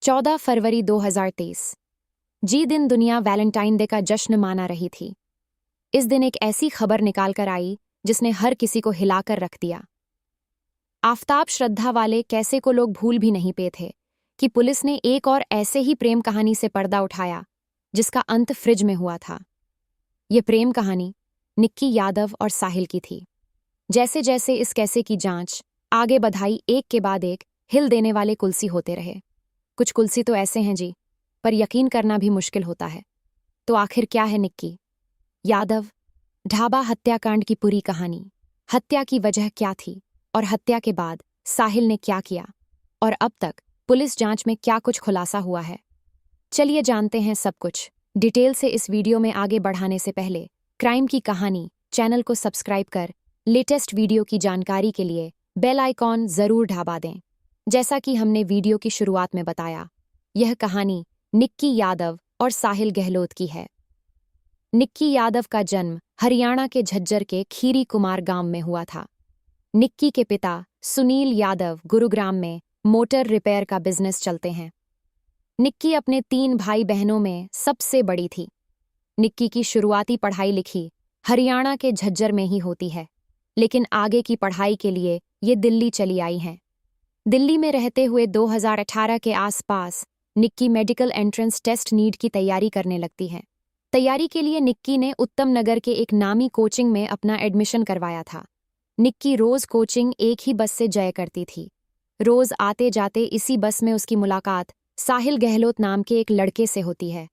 14 फरवरी 2023। जी दिन दुनिया Valentine day का जश्न माना रही थी। इस दिन एक ऐसी खबर निकाल कर आई जिसने हर किसी को हिलाकर रख दिया। आफताब श्रद्धा वाले कैसे को लोग भूल भी नहीं पे थे कि पुलिस ने एक और ऐसे ही प्रेम कहानी से पर्दा उठाया जिसका अंत फ्रिज में हुआ था। ये प्रेम कहानी निक्की यादव और साहिल की थी। जैसे जैसे इस कैसे की जांच आगे बढ़ाई, एक के बाद एक हिल देने वाले कुल्सी होते रहे। कुछ कुल्सी तो ऐसे हैं जी, पर यकीन करना भी मुश्किल होता है। तो आखिर क्या है निक्की यादव ढाबा हत्याकांड की पूरी कहानी? हत्या की वजह क्या थी और हत्या के बाद साहिल ने क्या किया, और अब तक पुलिस जांच में क्या कुछ खुलासा हुआ है? चलिए जानते हैं सब कुछ डिटेल से। इस वीडियो में आगे बढ़ाने से पहले क्राइम की कहानी चैनल को सब्सक्राइब कर लेटेस्ट वीडियो की जानकारी के लिए बेल आइकॉन जरूर दबा दें। जैसा कि हमने वीडियो की शुरुआत में बताया, यह कहानी निक्की यादव और साहिल गहलोत की है। निक्की यादव का जन्म हरियाणा के झज्जर के खीरी कुमार गांव में हुआ था। निक्की के पिता सुनील यादव गुरुग्राम में मोटर रिपेयर का बिजनेस चलते हैं। निक्की अपने 3 भाई बहनों में सबसे बड़ी थी। निक्की की शुरुआती पढ़ाई लिखी हरियाणा के झज्जर में ही होती है, लेकिन आगे की पढ़ाई के लिए ये दिल्ली चली आई हैं। दिल्ली में रहते हुए 2018 के आसपास Nikki medical entrance test NEET की तैयारी करने लगती है। तैयारी के लिए निक्की ने उत्तम नगर के एक नामी कोचिंग में अपना एडमिशन करवाया था। निक्की रोज कोचिंग एक ही बस से जाया करती थी। रोज आते जाते इसी बस में उसकी मुलाकात साहिल गहलोत नाम के एक लड़के से होती है।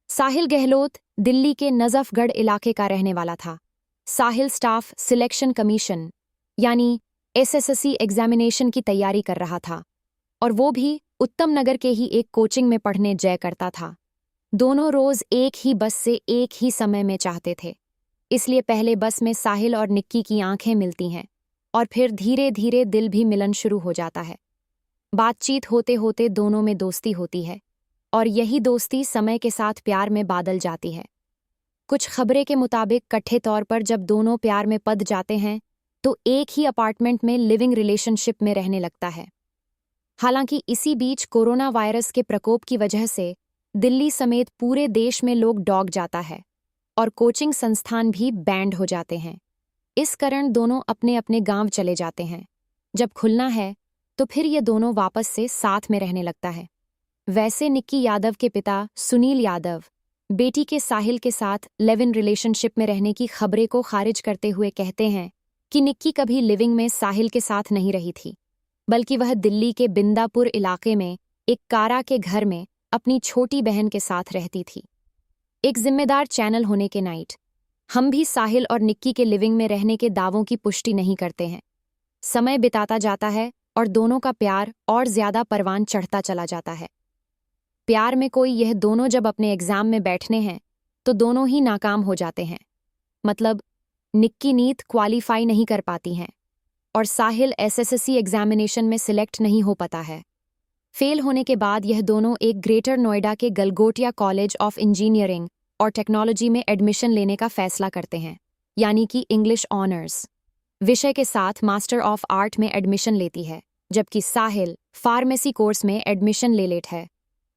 साहिल गहलोत दिल्ली के नजफगढ़ इलाके का रहने वाला था। साहिल स्टाफ सिलेक्शन कमीशन यानी एसएससी एग्जामिनेशन की तैयारी कर रहा था, और वो भी उत्तम नगर के ही एक कोचिंग में पढ़ने जाया करता था। दोनों रोज एक ही बस से एक ही समय में चाहते थे, इसलिए पहले बस में साहिल और निक्की की आंखें मिलती हैं और फिर धीरे धीरे दिल भी मिलन शुरू हो जाता है। बातचीत होते होते दोनों में दोस्ती होती है, और यही दोस्ती समय के साथ प्यार में बदल जाती है। कुछ खबरें के मुताबिक कट्ठे तौर पर जब दोनों प्यार में पड़ जाते हैं तो एक ही अपार्टमेंट में लिविंग रिलेशनशिप में रहने लगता है। हालांकि इसी बीच कोरोना वायरस के प्रकोप की वजह से दिल्ली समेत पूरे देश में लोग डॉग जाता है और कोचिंग संस्थान भी बैंड हो जाते हैं। इस कारण दोनों अपने अपने गांव चले जाते हैं। जब खुलना है तो फिर ये दोनों वापस से साथ में रहने लगता है। वैसे निक्की यादव के पिता सुनील यादव बेटी के साहिल के साथ लिव इन रिलेशनशिप में रहने की खबरें को खारिज करते हुए कहते हैं कि निक्की कभी लिविंग में साहिल के साथ नहीं रही थी, बल्कि वह दिल्ली के बिंदापुर इलाके में एक कारा के घर में अपनी छोटी बहन के साथ रहती थी। एक जिम्मेदार चैनल होने के नाइट हम भी साहिल और निक्की के लिविंग में रहने के दावों की पुष्टि नहीं करते हैं। समय बिताता जाता है और दोनों का प्यार और ज्यादा परवान चढ़ता चला जाता है। प्यार में कोई यह दोनों जब अपने एग्जाम में बैठने हैं तो दोनों ही नाकाम हो जाते हैं। मतलब निक्की नीट क्वालिफाई नहीं कर पाती हैं और साहिल एसएससी एग्जामिनेशन में सिलेक्ट नहीं हो पाता है। फेल होने के बाद यह दोनों एक ग्रेटर नोएडा के गलगोटिया कॉलेज ऑफ इंजीनियरिंग और टेक्नोलॉजी में एडमिशन लेने का फैसला करते हैं, यानी कि इंग्लिश ऑनर्स विषय के साथ मास्टर ऑफ आर्ट में एडमिशन लेती है, जबकि साहिल फार्मेसी कोर्स में एडमिशन ले लेता है।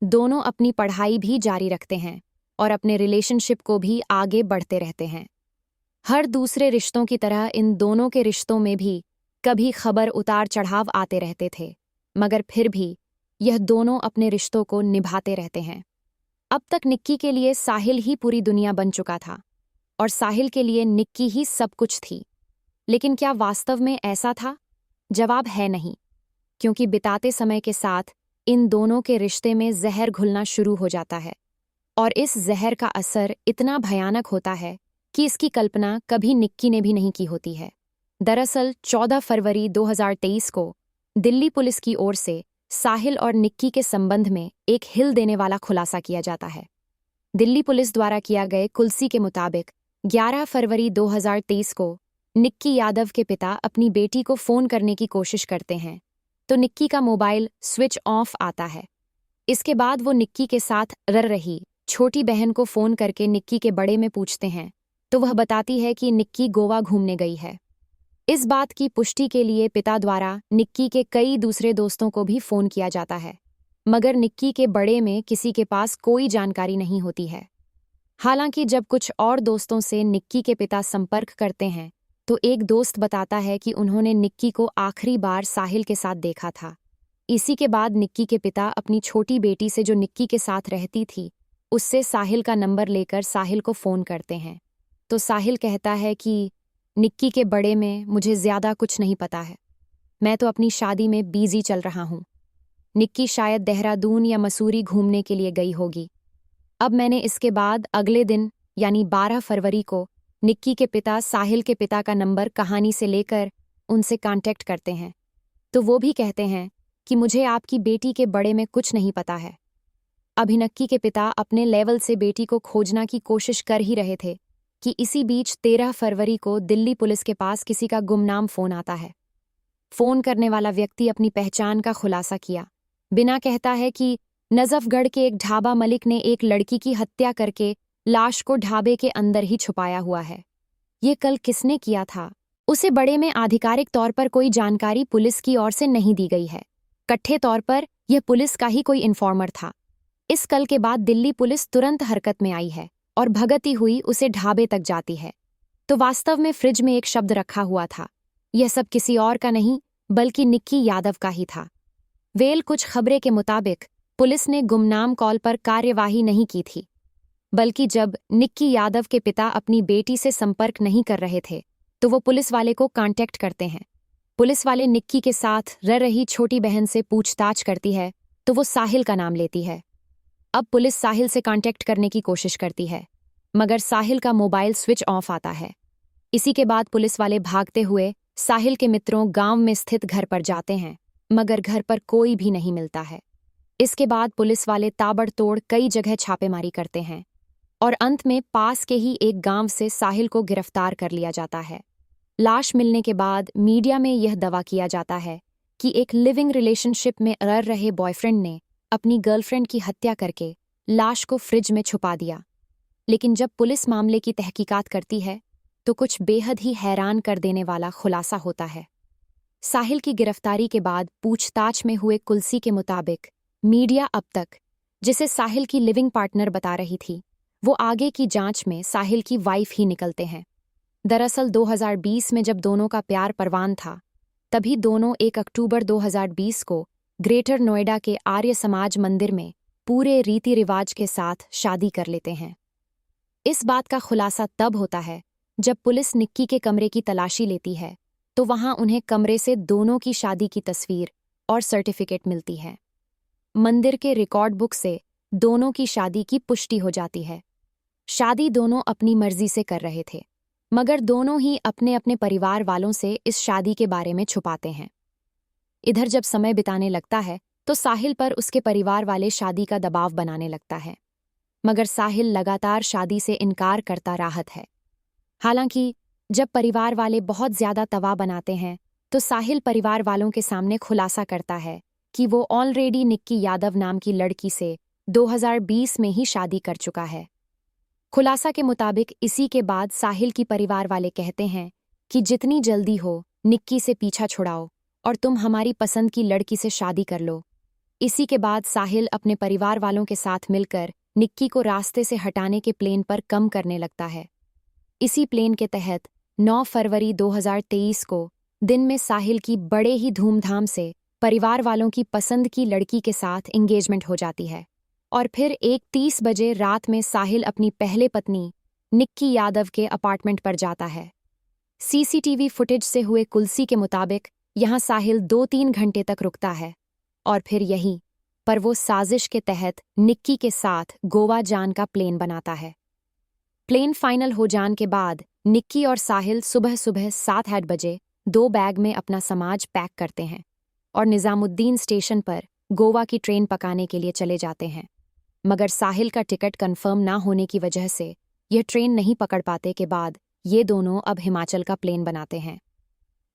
दोनों अपनी पढ़ाई भी जारी रखते हैं और अपने रिलेशनशिप को भी आगे बढ़ते रहते हैं। हर दूसरे रिश्तों की तरह इन दोनों के रिश्तों में भी कभी खबर उतार चढ़ाव आते रहते थे, मगर फिर भी यह दोनों अपने रिश्तों को निभाते रहते हैं। अब तक निक्की के लिए साहिल ही पूरी दुनिया बन चुका था और साहिल के लिए निक्की ही सब कुछ थी। लेकिन क्या वास्तव में ऐसा था? जवाब है नहीं, क्योंकि बिताते समय के साथ इन दोनों के रिश्ते में जहर घुलना शुरू हो जाता है, और इस जहर का असर इतना भयानक होता है कि इसकी कल्पना कभी निक्की ने भी नहीं की होती है। दरअसल 14 फरवरी 2023 को दिल्ली पुलिस की ओर से साहिल और निक्की के संबंध में एक हिल देने वाला खुलासा किया जाता है। दिल्ली पुलिस द्वारा किया गए कुल्सी के मुताबिक 11 फरवरी 2023 को निक्की यादव के पिता अपनी बेटी को फोन करने की कोशिश करते हैं तो निक्की का मोबाइल स्विच ऑफ आता है। इसके बाद वो निक्की के साथ रह रही छोटी बहन को फोन करके निक्की के बड़े में पूछते हैं तो वह बताती है कि निक्की गोवा घूमने गई है। इस बात की पुष्टि के लिए पिता द्वारा निक्की के कई दूसरे दोस्तों को भी फोन किया जाता है, मगर निक्की के बड़े में किसी के पास कोई जानकारी नहीं होती है। हालांकि जब कुछ और दोस्तों से निक्की के पिता संपर्क करते हैं तो एक दोस्त बताता है कि उन्होंने निक्की को आखिरी बार साहिल के साथ देखा था। इसी के बाद निक्की के पिता अपनी छोटी बेटी से जो निक्की के साथ रहती थी उससे साहिल का नंबर लेकर साहिल को फ़ोन करते हैं। तो साहिल कहता है कि निक्की के बड़े में मुझे ज़्यादा कुछ नहीं पता है, मैं तो अपनी शादी में बिजी चल रहा हूँ। निक्की शायद देहरादून या मसूरी घूमने के लिए गई होगी। अब मैंने इसके बाद अगले दिन यानी 12 फरवरी को निक्की के पिता साहिल के पिता का नंबर कहानी से लेकर उनसे कांटेक्ट करते हैं। तो वो भी कहते हैं कि मुझे आपकी बेटी के बड़े में कुछ नहीं पता है। अभी निक्की के पिता अपने लेवल से बेटी को खोजना की कोशिश कर ही रहे थे कि इसी बीच 13 फरवरी को दिल्ली पुलिस के पास किसी का गुमनाम फ़ोन आता है। फ़ोन करने वाला व्यक्ति अपनी पहचान का खुलासा किया बिना कहता है कि नजफगढ़ के एक ढाबा मालिक ने एक लड़की की हत्या करके लाश को ढाबे के अंदर ही छुपाया हुआ है। ये कल किसने किया था उसे बड़े में आधिकारिक तौर पर कोई जानकारी पुलिस की ओर से नहीं दी गई है। कट्ठे तौर पर यह पुलिस का ही कोई इन्फॉर्मर था। इस कल के बाद दिल्ली पुलिस तुरंत हरकत में आई है और भगती हुई उसे ढाबे तक जाती है। तो वास्तव में फ्रिज में एक शब्द रखा हुआ था। यह सब किसी और का नहीं बल्कि निक्की यादव का ही था। वेल कुछ खबरें के मुताबिक पुलिस ने गुमनाम कॉल पर कार्यवाही नहीं की थी, बल्कि जब निक्की यादव के पिता अपनी बेटी से संपर्क नहीं कर रहे थे तो वो पुलिस वाले को कांटेक्ट करते हैं। पुलिस वाले निक्की के साथ रह रही छोटी बहन से पूछताछ करती है तो वो साहिल का नाम लेती है। अब पुलिस साहिल से कांटेक्ट करने की कोशिश करती है मगर साहिल का मोबाइल स्विच ऑफ आता है। इसी के बाद पुलिस वाले भागते हुए साहिल के मित्रों गांव में स्थित घर पर जाते हैं मगर घर पर कोई भी नहीं मिलता है। इसके बाद पुलिस वाले ताबड़तोड़ कई जगह छापेमारी करते हैं और अंत में पास के ही एक गांव से साहिल को गिरफ्तार कर लिया जाता है। लाश मिलने के बाद मीडिया में यह दावा किया जाता है कि एक लिविंग रिलेशनशिप में रह रहे बॉयफ्रेंड ने अपनी गर्लफ्रेंड की हत्या करके लाश को फ्रिज में छुपा दिया। लेकिन जब पुलिस मामले की तहकीकात करती है तो कुछ बेहद ही हैरान कर देने वाला खुलासा होता है। साहिल की गिरफ्तारी के बाद पूछताछ में हुए कुलसी के मुताबिक मीडिया अब तक जिसे साहिल की लिविंग पार्टनर बता रही थी वो आगे की जांच में साहिल की वाइफ ही निकलते हैं। दरअसल 2020 में जब दोनों का प्यार परवान था तभी दोनों 1 अक्टूबर 2020 को ग्रेटर नोएडा के आर्य समाज मंदिर में पूरे रीति रिवाज के साथ शादी कर लेते हैं। इस बात का खुलासा तब होता है जब पुलिस निक्की के कमरे की तलाशी लेती है तो वहां उन्हें कमरे से दोनों की शादी की तस्वीर और सर्टिफिकेट मिलती है। मंदिर के रिकॉर्ड बुक से दोनों की शादी की पुष्टि हो जाती है। शादी दोनों अपनी मर्जी से कर रहे थे मगर दोनों ही अपने अपने परिवार वालों से इस शादी के बारे में छुपाते हैं। इधर जब समय बिताने लगता है तो साहिल पर उसके परिवार वाले शादी का दबाव बनाने लगता है मगर साहिल लगातार शादी से इनकार करता राहत है। हालांकि जब परिवार वाले बहुत ज़्यादा दबाव बनाते हैं तो साहिल परिवार वालों के सामने खुलासा करता है कि वो ऑलरेडी निक्की यादव नाम की लड़की से 2020 में ही शादी कर चुका है। खुलासा के मुताबिक इसी के बाद साहिल की परिवार वाले कहते हैं कि जितनी जल्दी हो निक्की से पीछा छुड़ाओ और तुम हमारी पसंद की लड़की से शादी कर लो। इसी के बाद साहिल अपने परिवार वालों के साथ मिलकर निक्की को रास्ते से हटाने के प्लान पर कम करने लगता है। इसी प्लान के तहत 9 फरवरी 2023 को दिन में साहिल की बड़े ही धूमधाम से परिवार वालों की पसंद की लड़की के साथ एंगेजमेंट हो जाती है और फिर 1:30 बजे रात में साहिल अपनी पहले पत्नी निक्की यादव के अपार्टमेंट पर जाता है। सीसीटीवी फुटेज से हुए कुलसी के मुताबिक यहां साहिल 2-3 घंटे तक रुकता है और फिर यहीं पर वो साजिश के तहत निक्की के साथ गोवा जान का प्लान बनाता है। प्लान फाइनल हो जाने के बाद निक्की और साहिल सुबह सुबह 7 बजे 2 बैग में अपना सामान पैक करते हैं और निज़ामुद्दीन स्टेशन पर गोवा की ट्रेन पकाने के लिए चले जाते हैं। मगर साहिल का टिकट कंफर्म ना होने की वजह से यह ट्रेन नहीं पकड़ पाते के बाद ये दोनों अब हिमाचल का प्लान बनाते हैं।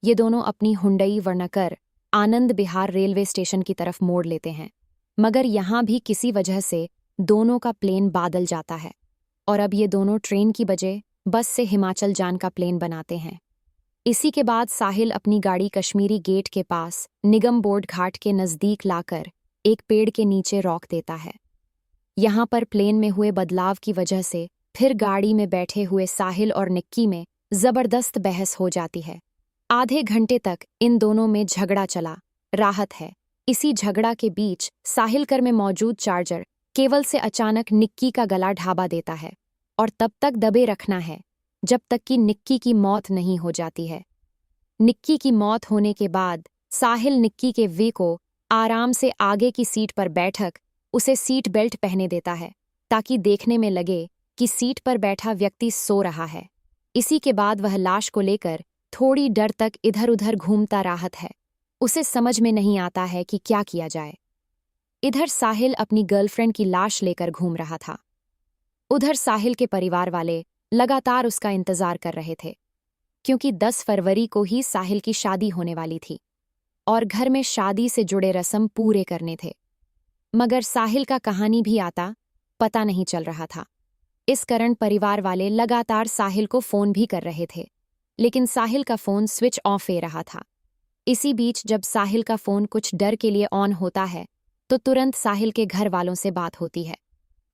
ये दोनों अपनी हुंडई वर्णकर आनंद बिहार रेलवे स्टेशन की तरफ मोड़ लेते हैं मगर यहाँ भी किसी वजह से दोनों का प्लान बादल जाता है और अब ये दोनों ट्रेन की बजाय बस से हिमाचल जान का प्लान बनाते हैं। इसी के बाद साहिल अपनी गाड़ी कश्मीरी गेट के पास निगम बोर्ड घाट के नज़दीक लाकर एक पेड़ के नीचे रोक देता है। यहाँ पर प्लेन में हुए बदलाव की वजह से फिर गाड़ी में बैठे हुए साहिल और निक्की में जबरदस्त बहस हो जाती है। आधे घंटे तक इन दोनों में झगड़ा चला। राहत है, इसी झगड़ा के बीच साहिल कर में मौजूद चार्जर केवल से अचानक निक्की का गला ढाबा देता है और तब तक दबे रखना है जब तक कि निक्की की मौत नहीं हो जाती है। निक्की की मौत होने के बाद साहिल निक्की के वे को आराम से आगे की सीट पर बैठक उसे सीट बेल्ट पहने देता है ताकि देखने में लगे कि सीट पर बैठा व्यक्ति सो रहा है। इसी के बाद वह लाश को लेकर थोड़ी डर तक इधर उधर घूमता राहत है। उसे समझ में नहीं आता है कि क्या किया जाए। इधर साहिल अपनी गर्लफ्रेंड की लाश लेकर घूम रहा था। उधर साहिल के परिवार वाले लगातार उसका इंतजार कर रहे थे क्योंकि 10 फरवरी को ही साहिल की शादी होने वाली थी और घर में शादी से जुड़े रस्म पूरे करने थे। मगर साहिल का कहानी भी आता पता नहीं चल रहा था। इस कारण परिवार वाले लगातार साहिल को फोन भी कर रहे थे, लेकिन साहिल का फोन स्विच ऑफ हो रहा था। इसी बीच जब साहिल का फोन कुछ डर के लिए ऑन होता है तो तुरंत साहिल के घर वालों से बात होती है।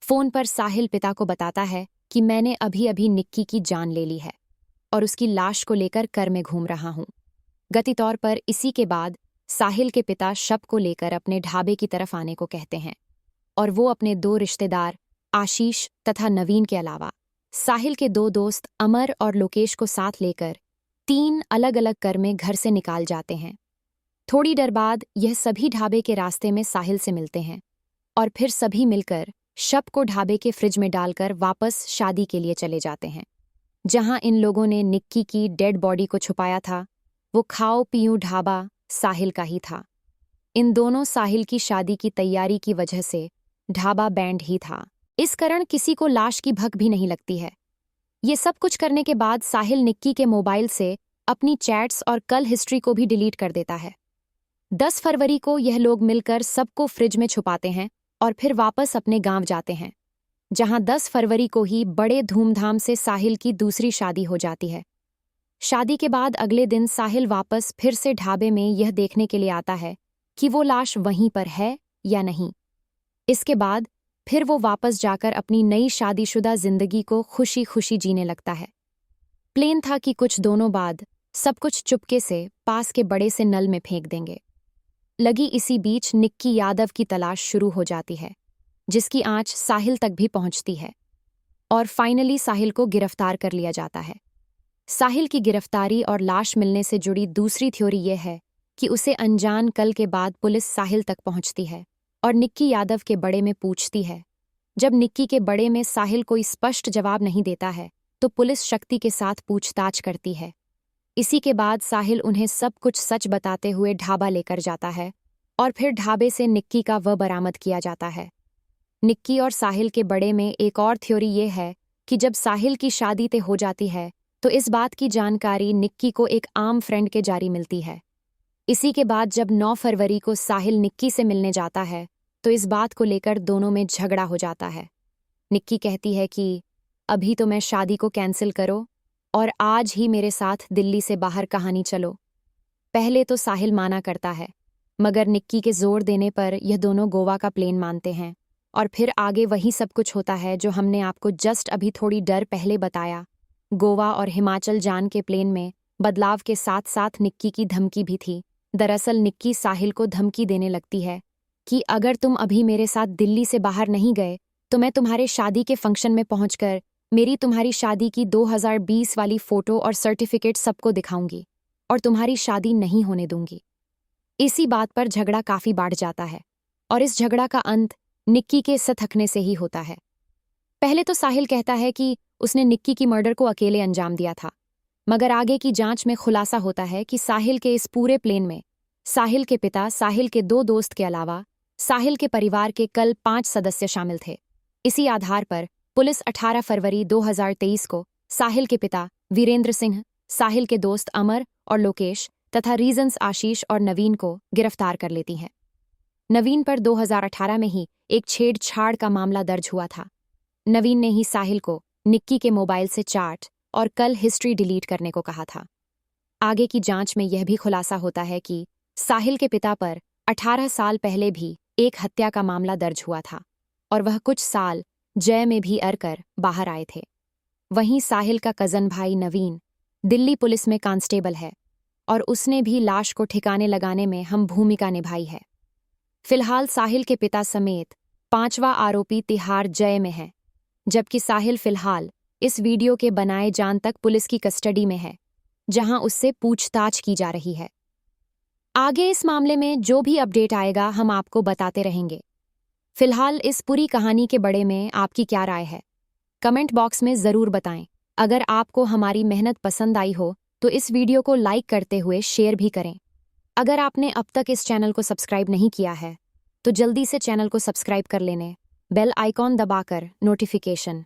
फोन पर साहिल पिता को बताता है कि मैंने अभी अभी निक्की की जान ले ली है और उसकी लाश को लेकर कर में घूम रहा हूं। गति तौर पर इसी के बाद साहिल के पिता शव को लेकर अपने ढाबे की तरफ आने को कहते हैं और वो अपने 2 रिश्तेदार आशीष तथा नवीन के अलावा साहिल के 2 दोस्त अमर और लोकेश को साथ लेकर 3 अलग अलग कर में घर से निकाल जाते हैं। थोड़ी देर बाद यह सभी ढाबे के रास्ते में साहिल से मिलते हैं और फिर सभी मिलकर शव को ढाबे के फ्रिज में डालकर वापस शादी के लिए चले जाते हैं। जहां इन लोगों ने निक्की की डेड बॉडी को छुपाया था वो खाओ पीऊं ढाबा साहिल का ही था। इन दोनों साहिल की शादी की तैयारी की वजह से ढाबा बैंड ही था। इस कारण किसी को लाश की भक भी नहीं लगती है। ये सब कुछ करने के बाद साहिल निक्की के मोबाइल से अपनी चैट्स और कल हिस्ट्री को भी डिलीट कर देता है। 10 फरवरी को यह लोग मिलकर सबको फ्रिज में छुपाते हैं और फिर वापस अपने गांव जाते हैं, जहां 10 फरवरी को ही बड़े धूमधाम से साहिल की दूसरी शादी हो जाती है। शादी के बाद अगले दिन साहिल वापस फिर से ढाबे में यह देखने के लिए आता है कि वो लाश वहीं पर है या नहीं। इसके बाद फिर वो वापस जाकर अपनी नई शादीशुदा जिंदगी को खुशी खुशी जीने लगता है। प्लेन था कि कुछ दोनों बाद सब कुछ चुपके से पास के बड़े से नल में फेंक देंगे। लगी इसी बीच निक्की यादव की तलाश शुरू हो जाती है, जिसकी आंच साहिल तक भी पहुंचती है और फाइनली साहिल को गिरफ्तार कर लिया जाता है। साहिल की गिरफ्तारी और लाश मिलने से जुड़ी दूसरी थ्योरी यह है कि उसे अनजान कल के बाद पुलिस साहिल तक पहुंचती है और निक्की यादव के बड़े में पूछती है। जब निक्की के बड़े में साहिल कोई स्पष्ट जवाब नहीं देता है तो पुलिस शक्ति के साथ पूछताछ करती है। इसी के बाद साहिल उन्हें सब कुछ सच बताते हुए ढाबा लेकर जाता है और फिर ढाबे से निक्की का वह बरामद किया जाता है। निक्की और साहिल के बड़े में एक और थ्योरी ये है कि जब साहिल की शादी तय हो जाती है तो इस बात की जानकारी निक्की को एक आम फ्रेंड के जारी मिलती है। इसी के बाद जब 9 फरवरी को साहिल निक्की से मिलने जाता है तो इस बात को लेकर दोनों में झगड़ा हो जाता है। निक्की कहती है कि अभी तो मैं शादी को कैंसिल करो और आज ही मेरे साथ दिल्ली से बाहर कहानी चलो। पहले तो साहिल माना करता है, मगर निक्की के जोर देने पर यह दोनों गोवा का प्लेन मानते हैं और फिर आगे वही सब कुछ होता है जो हमने आपको जस्ट अभी थोड़ी देर पहले बताया। गोवा और हिमाचल जान के प्लेन में बदलाव के साथ साथ निक्की की धमकी भी थी। दरअसल निक्की साहिल को धमकी देने लगती है कि अगर तुम अभी मेरे साथ दिल्ली से बाहर नहीं गए तो मैं तुम्हारे शादी के फंक्शन में पहुंचकर मेरी तुम्हारी शादी की 2020 वाली फोटो और सर्टिफिकेट सबको दिखाऊंगी और तुम्हारी शादी नहीं होने दूंगी। इसी बात पर झगड़ा काफी बढ़ जाता है और इस झगड़ा का अंत निक्की के सथकने से ही होता है। पहले तो साहिल कहता है कि उसने निक्की की मर्डर को अकेले अंजाम दिया था, मगर आगे की जांच में खुलासा होता है कि साहिल के इस पूरे प्लेन में साहिल के पिता, साहिल के 2 दोस्त के अलावा साहिल के परिवार के कल 5 सदस्य शामिल थे। इसी आधार पर पुलिस 18 फरवरी 2023 को साहिल के पिता वीरेंद्र सिंह, साहिल के दोस्त अमर और लोकेश तथा रीजंस आशीष और नवीन को गिरफ्तार कर लेती है। नवीन पर 2018 में ही एक छेड़छाड़ का मामला दर्ज हुआ था। नवीन ने ही साहिल को निक्की के मोबाइल से चाट और कल हिस्ट्री डिलीट करने को कहा था। आगे की जांच में यह भी खुलासा होता है कि साहिल के पिता पर 18 साल पहले भी एक हत्या का मामला दर्ज हुआ था और वह कुछ साल जय में भी अरकर बाहर आए थे। वहीं साहिल का कजन भाई नवीन दिल्ली पुलिस में कांस्टेबल है और उसने भी लाश को ठिकाने लगाने में अहम भूमिका निभाई है। फिलहाल साहिल के पिता समेत 5वां आरोपी तिहाड़ जय में है, जबकि साहिल फिलहाल इस वीडियो के बनाए जान तक पुलिस की कस्टडी में है, जहां उससे पूछताछ की जा रही है। आगे इस मामले में जो भी अपडेट आएगा हम आपको बताते रहेंगे। फिलहाल इस पूरी कहानी के बारे में आपकी क्या राय है, कमेंट बॉक्स में ज़रूर बताएं। अगर आपको हमारी मेहनत पसंद आई हो तो इस वीडियो को लाइक करते हुए शेयर भी करें। अगर आपने अब तक इस चैनल को सब्सक्राइब नहीं किया है तो जल्दी से चैनल को सब्सक्राइब कर लेने, बेल आइकॉन दबाकर नोटिफिकेशन